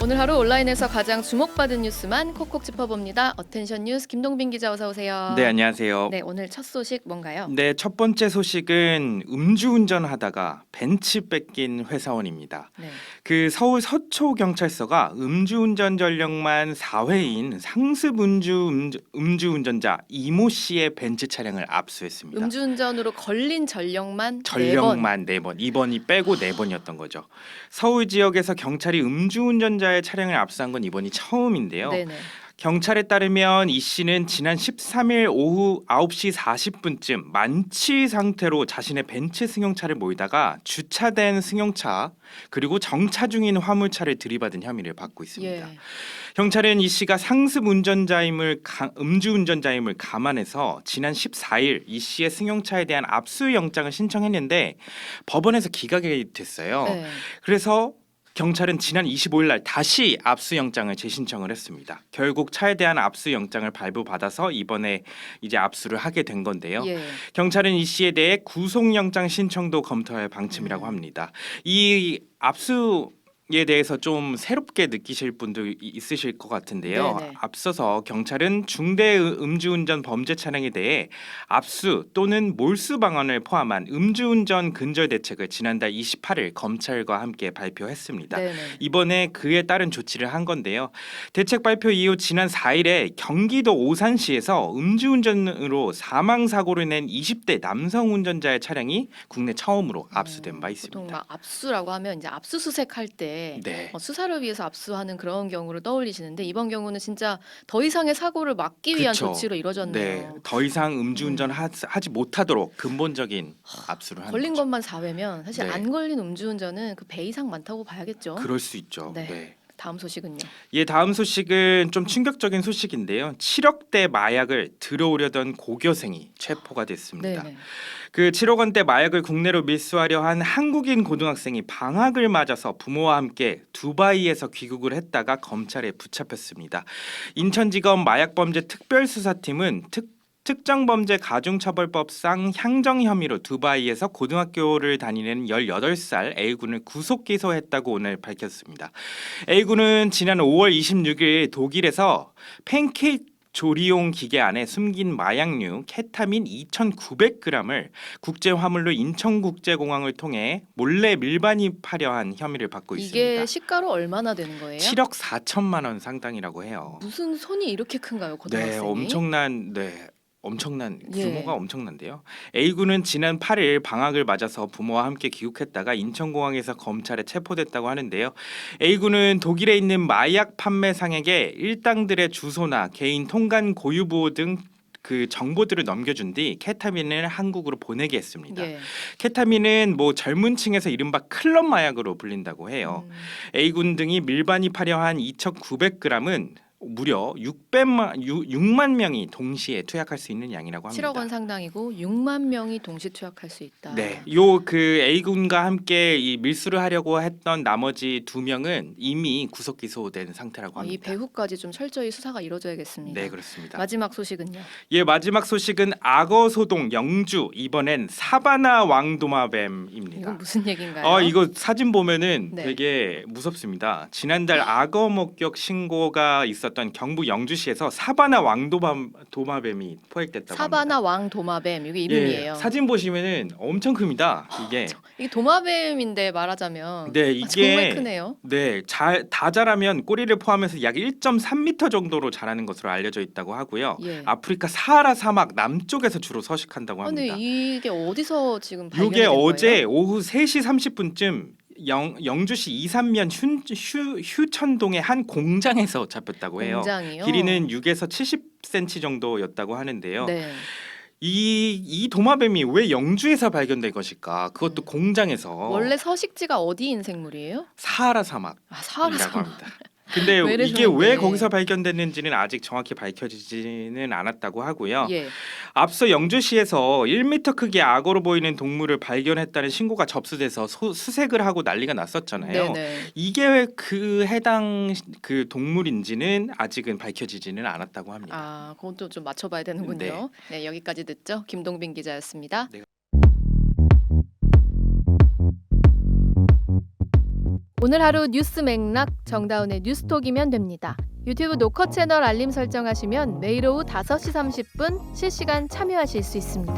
오늘 하루 온라인에서 가장 주목받은 뉴스만 콕콕 짚어봅니다. 어텐션 뉴스 김동빈 기자 어서 오세요. 네, 안녕하세요. 네, 오늘 첫 소식 뭔가요? 네, 첫 번째 소식은 음주운전하다가 벤츠 뺏긴 회사원입니다. 네. 그 서울 서초경찰서가 음주운전 전력만 4회인 상습 음주운전자 이모 씨의 벤츠 차량을 압수했습니다. 음주운전으로 걸린 전력만 4번. 전력만 4번, 이번이 빼고 4번이었던 거죠. 서울 지역에서 경찰이 음주운전자의 차량을 압수한 건 이번이 처음인데요. 네네. 경찰에 따르면 이 씨는 지난 13일 오후 9시 40분쯤 만취 상태로 자신의 벤츠 승용차를 몰다가 주차된 승용차 그리고 정차 중인 화물차를 들이받은 혐의를 받고 있습니다. 예. 경찰은 이 씨가 상습 음주운전자임을 감안해서 지난 14일 이 씨의 승용차에 대한 압수영장을 신청했는데 법원에서 기각이 됐어요. 네. 그래서 경찰은 지난 25일 날 다시 압수영장을 재신청을 했습니다. 결국 차에 대한 압수영장을 발부받아서 이번에 이제 압수를 하게 된 건데요. 예. 경찰은 이 씨에 대해 구속영장 신청도 검토할 방침이라고 합니다. 이 압수에 대해서 좀 새롭게 느끼실 분도 있으실 것 같은데요. 네네. 앞서서 경찰은 중대 음주운전 범죄 차량에 대해 압수 또는 몰수 방안을 포함한 음주운전 근절 대책을 지난달 28일 검찰과 함께 발표했습니다. 네네. 이번에 그에 따른 조치를 한 건데요. 대책 발표 이후 지난 4일에 경기도 오산시에서 음주운전으로 사망 사고를 낸 20대 남성 운전자의 차량이 국내 처음으로 압수된 바 있습니다. 보통 막 압수라고 하면 이제 압수수색할 때 네. 수사를 위해서 압수하는 그런 경우를 떠올리시는데 이번 경우는 진짜 더 이상의 사고를 막기 위한 그쵸. 조치로 이루어졌네요. 네, 더 이상 음주운전 하지 못하도록 근본적인 압수를 하는 걸린 거죠. 것만 4회면 사실 네. 안 걸린 음주운전은 그 배 이상 많다고 봐야겠죠. 그럴 수 있죠. 네. 네. 다음 소식은요. 예, 다음 소식은 좀 충격적인 소식인데요. 7억대 마약을 들어오려던 고교생이 체포가 됐습니다. 네네. 그 7억 원대 마약을 국내로 밀수하려 한 한국인 고등학생이 방학을 맞아서 부모와 함께 두바이에서 귀국을 했다가 검찰에 붙잡혔습니다. 인천지검 마약범죄 특별수사팀은 특정범죄 가중처벌법상 향정 혐의로 두바이에서 고등학교를 다니는 18살 A군을 구속 기소했다고 오늘 밝혔습니다. A군은 지난 5월 26일 독일에서 팬케이크 조리용 기계 안에 숨긴 마약류 케타민 2,900g을 국제 화물로 인천국제공항을 통해 몰래 밀반입하려 한 혐의를 받고 이게 있습니다. 시가로 얼마나 되는 거예요? 7억 4천만 원 상당이라고 해요. 무슨 손이 이렇게 큰가요, 고등학생이? 엄청난 예. 규모가 엄청난데요. A군은 지난 8일 방학을 맞아서 부모와 함께 귀국했다가 인천공항에서 검찰에 체포됐다고 하는데요. A군은 독일에 있는 마약 판매상에게 일당들의 주소나 개인 통관 고유보호 등 그 정보들을 넘겨준 뒤 케타민을 한국으로 보내게 했습니다. 예. 케타민은 뭐 젊은 층에서 이른바 클럽 마약으로 불린다고 해요. A군 등이 밀반입하려 한 2,900g은 무려 6만 명이 동시에 투약할 수 있는 양이라고 합니다. 7억 원 상당이고 6만 명이 동시 투약할 수 있다. 네, 요 그 A군과 함께 이 밀수를 하려고 했던 나머지 2명은 이미 구속 기소된 상태라고 이 합니다. 배후까지 좀 철저히 수사가 이루어져야겠습니다. 네, 그렇습니다. 마지막 소식은요. 예, 마지막 소식은 악어 소동 영주 이번엔 사바나 왕도마뱀입니다. 이건 무슨 얘기인가요? 이거 사진 보면은 네. 되게 무섭습니다. 지난달 악어 목격 신고가 있었던 경북 영주시에서 사바나 왕도마뱀이 포획됐다고 사바나 합니다. 왕 도마뱀 이게 이름이에요. 사진 보시면은 엄청 큽니다. 이게 이게 도마뱀인데 말하자면 네, 정말 이게 크네요. 네, 다 자라면 꼬리를 포함해서 약 1.3m 정도로 자라는 것으로 알려져 있다고 하고요. 예. 아프리카 사하라 사막 남쪽에서 주로 서식한다고 근데 합니다. 이게 어디서 지금 발견이 이게 된 어제 거예요? 오후 3시 30분쯤 영주시 이산면 휴천동의 한 공장에서 잡혔다고 해요. 공장이요? 길이는 6에서 70cm 정도였다고 하는데요. 네. 이 도마뱀이 왜 영주에서 발견된 것일까? 그것도 공장에서 원래 서식지가 어디인 생물이에요? 사하라 사막이라고 사하라 사막. 합니다. 근데 왜 이게 이러는데? 왜 거기서 발견됐는지는 아직 정확히 밝혀지지는 않았다고 하고요. 예. 앞서 영주시에서 1m 크기의 악어로 보이는 동물을 발견했다는 신고가 접수돼서 수색을 하고 난리가 났었잖아요. 네네. 이게 그 해당 그 동물인지는 아직은 밝혀지지는 않았다고 합니다. 아, 그것도 좀 맞춰봐야 되는군요. 네, 여기까지 듣죠. 김동빈 기자였습니다. 네. 오늘 하루 뉴스 맥락 정다운의 뉴스톡이면 됩니다. 유튜브 노컷 채널 알림 설정하시면 매일 오후 5시 30분 실시간 참여하실 수 있습니다.